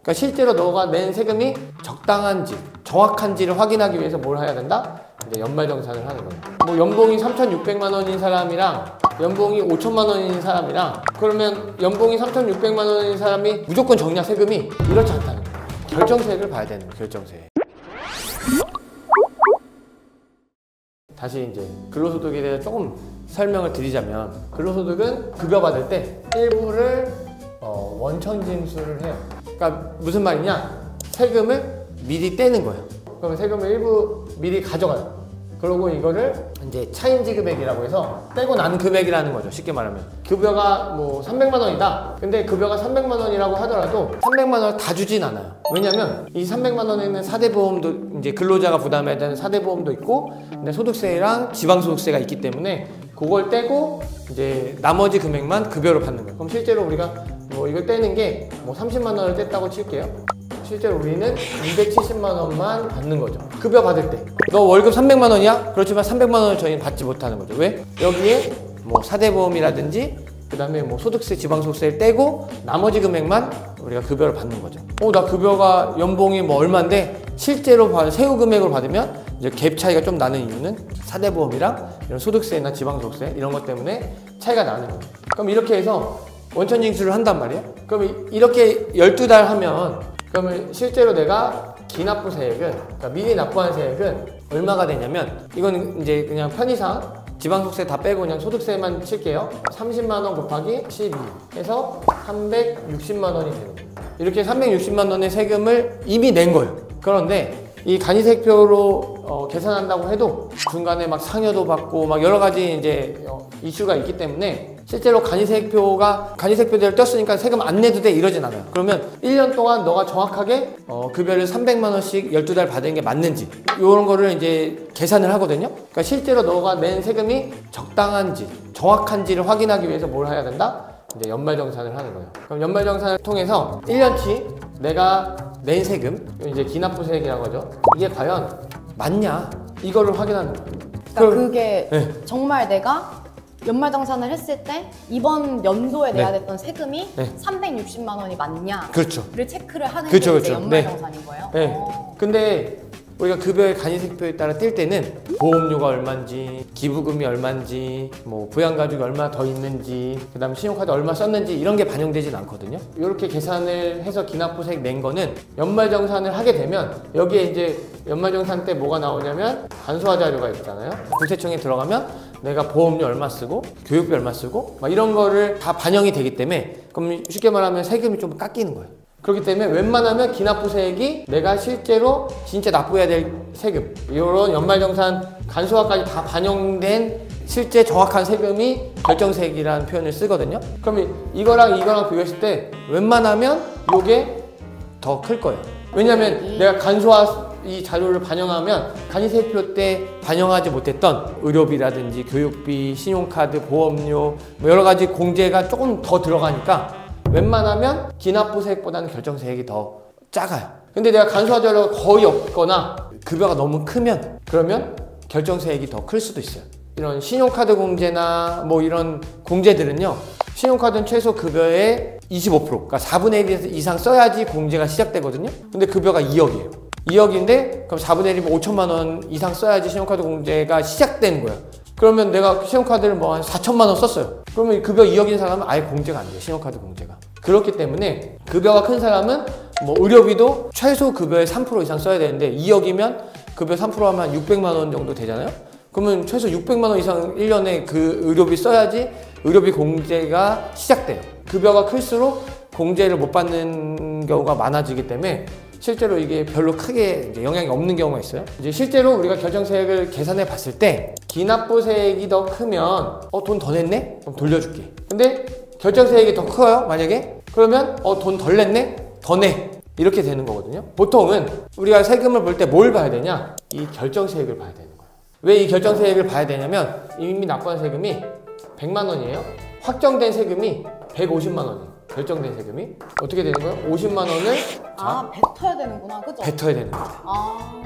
그러니까 실제로 너가 낸 세금이 적당한지 정확한지를 확인하기 위해서 뭘 해야 된다? 이제 연말정산을 하는 거예요. 뭐 연봉이 3,600만 원인 사람이랑 연봉이 5천만 원인 사람이랑, 그러면 연봉이 3,600만 원인 사람이 무조건 적냐 세금이? 이렇지 않다는 거예요. 결정세액을 봐야 되는 거예요. 결정세액. 다시 이제 근로소득에 대해서 조금 설명을 드리자면, 근로소득은 급여 받을 때 일부를 원천징수를 해요. 그러니까 무슨 말이냐? 세금을 미리 떼는 거예요. 그러면 세금을 일부 미리 가져가요. 그리고 이거를 이제 차인지급액이라고 해서 떼고 난 금액이라는 거죠. 쉽게 말하면 급여가 뭐 300만 원이다. 근데 급여가 300만 원이라고 하더라도 300만 원을 다 주진 않아요. 왜냐면 이 300만 원에는 사대보험도, 이제 근로자가 부담해야 되는 사대보험도 있고, 근데 소득세랑 지방소득세가 있기 때문에 그걸 떼고 이제 나머지 금액만 급여로 받는 거예요. 그럼 실제로 우리가 뭐 이걸 떼는 게 뭐 30만 원을 뗐다고 칠게요. 실제로 우리는 270만 원만 받는 거죠. 급여 받을 때. 너 월급 300만 원이야? 그렇지만 300만 원을 저희는 받지 못하는 거죠. 왜? 여기에 뭐 사대보험이라든지 그 다음에 뭐 소득세, 지방소득세를 떼고 나머지 금액만 우리가 급여를 받는 거죠. 나 급여가 연봉이 뭐 얼마인데 실제로 세후 금액으로 받으면 이제 갭 차이가 좀 나는 이유는 사대보험이랑 이런 소득세나 지방소득세 이런 것 때문에 차이가 나는 거죠. 그럼 이렇게 해서 원천징수를 한단 말이에요. 그럼 이렇게 12달 하면, 그러면 실제로 내가 기납부세액은, 그러니까 미리 납부한 세액은 얼마가 되냐면, 이건 이제 그냥 편의상 지방소득세 다 빼고 그냥 소득세만 칠게요. 30만 원 곱하기 12 해서 360만 원이 되는 거예요. 이렇게 360만 원의 세금을 이미 낸 거예요. 그런데 이 간이세표로 계산한다고 해도 중간에 막 상여도 받고 막 여러 가지 이제 이슈가 있기 때문에 실제로 간이세표대로 떴으니까 세금 안 내도 돼 이러진 않아요. 그러면 1년 동안 너가 정확하게 급여를 300만 원씩 12달 받은 게 맞는지 이런 거를 이제 계산을 하거든요. 그러니까 실제로 너가 낸 세금이 적당한지 정확한지를 확인하기 위해서 뭘 해야 된다? 이제 연말정산을 하는 거예요. 그럼 연말정산을 통해서 1년치 내가 낸 세금, 이제 기납부세액이라고 하죠. 이게 과연 맞냐? 이거를 확인하는 거예요. 그러니까 그게 네. 정말 내가 연말정산을 했을 때 이번 연도에 내야 됐던 세금이 360만 원이 맞냐? 그렇죠. 를 체크를 하는 그렇죠, 게 이제 그렇죠. 연말정산인 거예요? 네. 근데 우리가 급여의 간이세표에 따라 뛸 때는 보험료가 얼마인지, 기부금이 얼마인지, 뭐 부양가족이 얼마 더 있는지, 그 다음에 신용카드 얼마 썼는지 이런 게 반영되진 않거든요. 이렇게 계산을 해서 기납부세액 낸 거는 연말정산을 하게 되면 여기에 이제 연말정산 때 뭐가 나오냐면 간소화 자료가 있잖아요. 국세청에 들어가면 내가 보험료 얼마 쓰고 교육비 얼마 쓰고 막 이런 거를 다 반영이 되기 때문에, 그럼 쉽게 말하면 세금이 좀 깎이는 거예요. 그렇기 때문에 웬만하면 기납부세액이 내가 실제로 진짜 납부해야 될 세금, 이런 연말정산 간소화까지 다 반영된 실제 정확한 세금이 결정세액이라는 표현을 쓰거든요. 그럼 이거랑 비교했을 때 웬만하면 이게 더 클 거예요. 왜냐면 내가 간소화 이 자료를 반영하면 간이세표 때 반영하지 못했던 의료비라든지 교육비, 신용카드, 보험료 뭐 여러 가지 공제가 조금 더 들어가니까 웬만하면 기납부세액보다는 결정세액이 더 작아요. 근데 내가 간소화 자료가 거의 없거나 급여가 너무 크면 그러면 결정세액이 더 클 수도 있어요. 이런 신용카드 공제나 뭐 이런 공제들은요, 신용카드는 최소 급여의 25%, 그러니까 4분의 1 이상 써야지 공제가 시작되거든요. 근데 급여가 2억이에요. 2억인데 그럼 4분의 1이면 5천만 원 이상 써야지 신용카드 공제가 시작되는 거예요. 그러면 내가 신용카드를 뭐 한 4천만 원 썼어요. 그러면 급여 2억인 사람은 아예 공제가 안 돼요. 신용카드 공제가. 그렇기 때문에 급여가 큰 사람은 뭐 의료비도 최소 급여의 3% 이상 써야 되는데 2억이면 급여 3% 하면 600만 원 정도 되잖아요. 그러면 최소 600만 원 이상 1년에 그 의료비 써야지 의료비 공제가 시작돼요. 급여가 클수록 공제를 못 받는 경우가 많아지기 때문에 실제로 이게 별로 크게 이제 영향이 없는 경우가 있어요. 이제 실제로 우리가 결정세액을 계산해 봤을 때 기납부세액이 더 크면 돈 더 냈네? 그럼 돌려줄게. 근데 결정세액이 더 커요, 만약에? 그러면 돈 덜 냈네? 더 내. 이렇게 되는 거거든요. 보통은 우리가 세금을 볼 때 뭘 봐야 되냐? 이 결정세액을 봐야 되는 거예요. 왜 이 결정세액을 봐야 되냐면 이미 납부한 세금이 100만 원이에요. 확정된 세금이 150만 원이에요. 결정된 세금이 어떻게 되는 거예요? 50만 원을 뱉어야 되는구나, 그죠? 뱉어야 되는 거예요.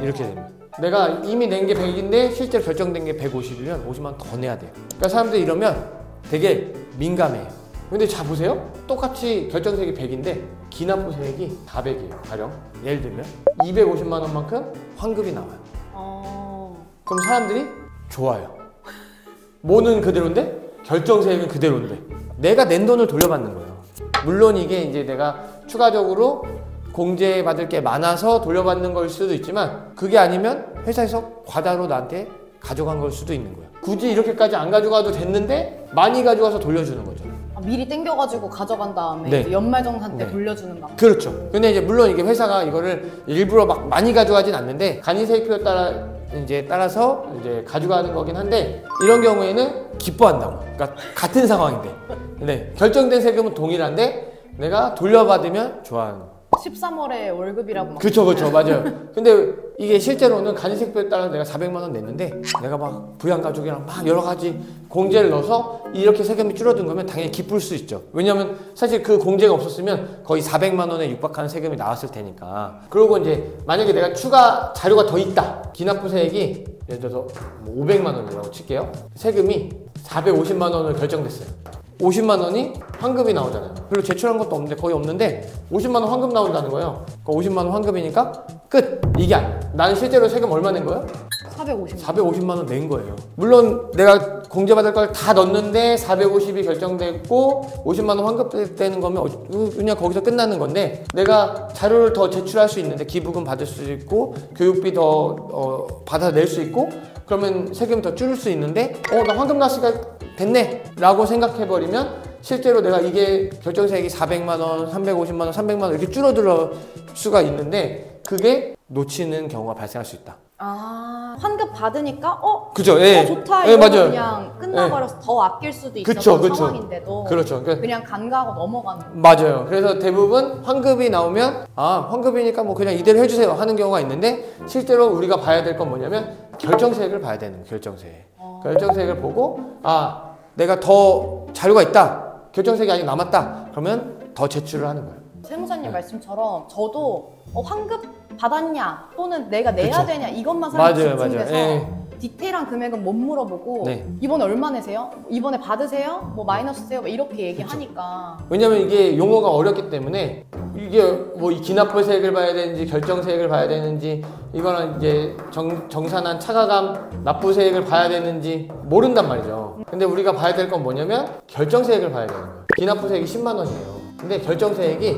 이렇게 됩니다. 내가 이미 낸 게 100인데 실제로 결정된 게 150이면 50만 원 더 내야 돼요. 그러니까 사람들이 이러면 되게 민감해요. 근데 자 보세요. 똑같이 결정세액이 100인데 기납부세액이 400이에요. 가령 예를 들면 250만 원만큼 환급이 나와요. 그럼 사람들이 좋아요. 뭐는 그대로인데 결정세액은 그대로인데 내가 낸 돈을 돌려받는 거예요. 물론 이게 이제 내가 추가적으로 공제받을 게 많아서 돌려받는 걸 수도 있지만 그게 아니면 회사에서 과다로 나한테 가져간 걸 수도 있는 거예요. 굳이 이렇게까지 안 가져가도 됐는데 많이 가져가서 돌려주는 거죠. 미리 땡겨가지고 가져간 다음에 네. 이제 연말정산 때 네. 돌려주는 거. 그렇죠. 근데 이제 물론 이게 회사가 이거를 일부러 막 많이 가져가진 않는데 간이세액표에 따라서 이제 가져가는 거긴 한데 이런 경우에는 기뻐한다고. 그러니까 같은 상황인데. 네. 결정된 세금은 동일한데 내가 돌려받으면 좋아하는 거. 13월에 월급이라고 막. 그쵸, 맞아요. 근데 이게 실제로는 간이세액표에 따라 내가 400만 원 냈는데 내가 막 부양가족이랑 막 여러 가지 공제를 넣어서 이렇게 세금이 줄어든 거면 당연히 기쁠 수 있죠. 왜냐면 사실 그 공제가 없었으면 거의 400만 원에 육박하는 세금이 나왔을 테니까. 그리고 이제 만약에 내가 추가 자료가 더 있다. 기납부세액이 예를 들어서 500만 원이라고 칠게요. 세금이 450만 원을 결정됐어요. 50만 원이 환급이 나오잖아요. 별로 제출한 것도 없는데 거의 없는데 50만 원 환급 나온다는 거예요. 그러니까 50만 원 환급이니까 끝! 이게 아니야. 나는 실제로 세금 얼마 낸 거예요? 450만 원 낸 거예요. 물론 내가 공제받을 걸 다 넣었는데 450이 결정됐고 50만 원 환급되는 거면 그냥 거기서 끝나는 건데 내가 자료를 더 제출할 수 있는데 기부금 받을 수 있고 교육비 더 받아낼 수 있고 그러면 세금 더 줄일 수 있는데 나 환급 났으니까 됐네 라고 생각해버리면 실제로 내가 이게 결정세액이 400만 원, 350만 원, 300만 원 이렇게 줄어들 수가 있는데 그게 놓치는 경우가 발생할 수 있다. 환급 받으니까 그죠? 예. 좋다 예, 이러고 맞아요. 그냥 끝나버려서 더 아낄 수도 있었던 그쵸. 상황인데도 그렇죠. 그냥 간과하고 넘어가는 거예요. 맞아요. 그래서 대부분 환급이 나오면 환급이니까 뭐 그냥 이대로 해주세요 하는 경우가 있는데 실제로 우리가 봐야 될 건 뭐냐면 결정세액을 봐야 되는 거예요. 결정세액. 결정세액을 보고 내가 더 자료가 있다. 결정세액이 아직 남았다. 그러면 더 제출을 하는 거예요. 세무사님 말씀처럼 저도 환급 받았냐 또는 내가 내야 그쵸. 되냐 이것만 사람들이 맞아요. 집중돼서 예. 디테일한 금액은 못 물어보고 네. 이번에 얼마 내세요? 이번에 받으세요? 뭐 마이너스세요? 뭐 이렇게 얘기하니까 왜냐면 이게 용어가 어렵기 때문에 이게 뭐 이 기납부세액을 봐야 되는지 결정세액을 봐야 되는지 이거는 이제 정산한 차가감 납부세액을 봐야 되는지 모른단 말이죠. 근데 우리가 봐야 될 건 뭐냐면 결정세액을 봐야 되는 거예요. 기납부세액이 10만 원이에요. 근데 결정세액이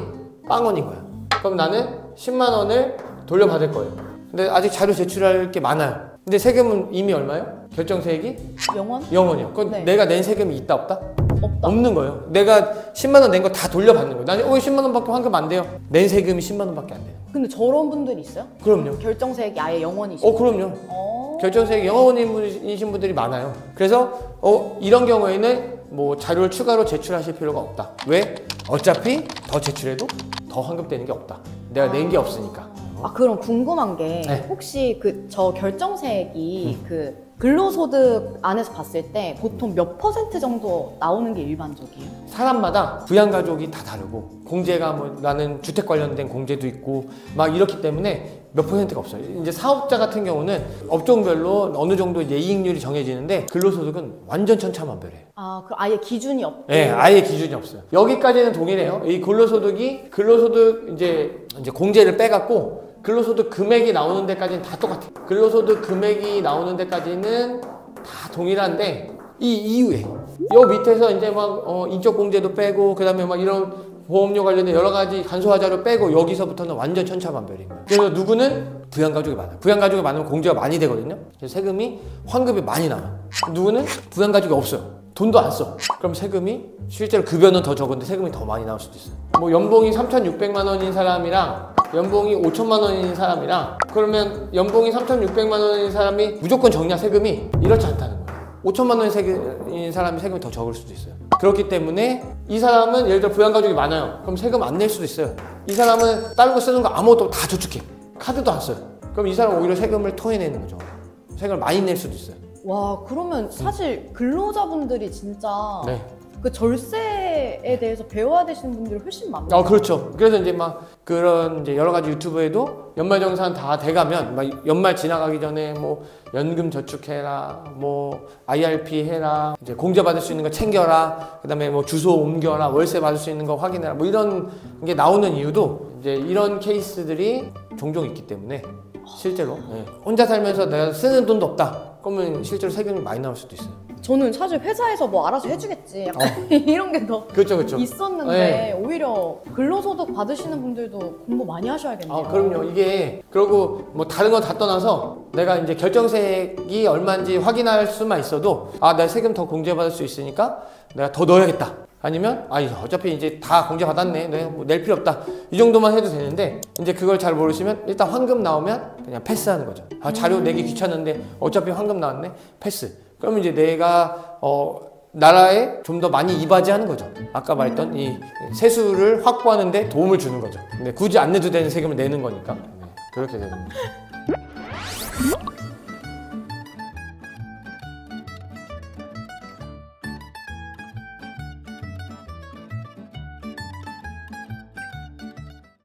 빵원인 거야. 그럼 나는 10만 원을 돌려받을 거예요. 근데 아직 자료 제출할 게 많아요. 근데 세금은 이미 얼마예요? 결정세액이? 0원이요. 그럼 네. 내가 낸 세금이 있다 없다? 없다. 없는 거예요. 내가 10만 원 낸 거 다 돌려받는 거예요. 나는 10만 원밖에 환급 안 돼요. 낸 세금이 10만 원밖에 안 돼요. 근데 저런 분들이 있어요? 그럼요. 결정세액이 아예 0원이시고 그럼요. 결정세액이 0원이신 분들이 많아요. 그래서 이런 경우에는 뭐 자료를 추가로 제출하실 필요가 없다. 왜? 어차피 더 제출해도 더 환급되는 게 없다. 내가 낸 게 없으니까. 그럼 궁금한 게 네. 혹시 저 결정세액이 근로소득 안에서 봤을 때 보통 몇 % 정도 나오는 게 일반적이에요? 사람마다 부양가족이 다 다르고 공제가 뭐 나는 주택 관련된 공제도 있고 막 이렇기 때문에 몇 %가 없어요. 이제 사업자 같은 경우는 업종별로 어느 정도 이제 이익률이 정해지는데 근로소득은 완전 천차만별이에요. 그럼 아예 기준이 없고? 네, 아예 기준이 없어요. 여기까지는 동일해요. 이 근로소득 이제 공제를 빼갖고 근로소득 금액이 나오는 데까지는 다 똑같아요. 근로소득 금액이 나오는 데까지는 다 동일한데 이 이후에 요 밑에서 이제 막 인적 공제도 빼고 그다음에 막 이런 보험료 관련된 여러 가지 간소화자료 빼고 여기서부터는 완전 천차만별인 거예요. 그래서 누구는 부양가족이 많아요. 부양가족이 많으면 공제가 많이 되거든요. 그래서 세금이 환급이 많이 나와요. 누구는 부양가족이 없어요. 돈도 안 써. 그럼 세금이 실제로 급여는 더 적은데 세금이 더 많이 나올 수도 있어요. 뭐 연봉이 3,600만 원인 사람이랑 연봉이 5천만 원인 사람이랑 그러면 연봉이 3,600만 원인 사람이 무조건 적냐 세금이 이렇지 않다는 거예요. 5천만 원인 사람이 세금이 더 적을 수도 있어요. 그렇기 때문에 이 사람은 예를 들어 부양가족이 많아요. 그럼 세금 안 낼 수도 있어요. 이 사람은 다른 거 쓰는 거 아무것도 다 저축해. 카드도 안 써요. 그럼 이 사람은 오히려 세금을 토해내는 거죠. 세금을 많이 낼 수도 있어요. 와, 그러면 사실 근로자분들이 진짜 네. 그 절세에 대해서 배워야 되시는 분들이 훨씬 많아요. 그렇죠. 그래서 이제 막 그런 이제 여러 가지 유튜브에도 연말정산 다 돼가면 막 연말 지나가기 전에 뭐 연금 저축해라, 뭐 IRP 해라, 이제 공제 받을 수 있는 거 챙겨라, 그다음에 뭐 주소 옮겨라, 월세 받을 수 있는 거 확인해라, 뭐 이런 게 나오는 이유도 이제 이런 케이스들이 종종 있기 때문에 실제로 혼자 살면서 내가 쓰는 돈도 없다. 그러면 실제로 세금이 많이 나올 수도 있어요. 저는 사실 회사에서 뭐 알아서 해주겠지 약간 이런 게 더 그렇죠. 있었는데 오히려 근로소득 받으시는 분들도 공부 많이 하셔야겠네요. 그럼요. 이게 그리고 뭐 다른 거 다 떠나서 내가 이제 결정세액이 얼마인지 확인할 수만 있어도 내가 세금 더 공제받을 수 있으니까 내가 더 넣어야겠다. 아니면 어차피 이제 다 공제받았네. 내가 뭐 낼 필요 없다. 이 정도만 해도 되는데 이제 그걸 잘 모르시면 일단 환급 나오면 그냥 패스하는 거죠. 자료 내기 귀찮은데 어차피 환급 나왔네. 패스. 그러면 이제 내가 나라에 좀 더 많이 이바지하는 거죠. 아까 말했던 이 세수를 확보하는데 도움을 주는 거죠. 근데 굳이 안 내도 되는 세금을 내는 거니까 그렇게 되는 거죠.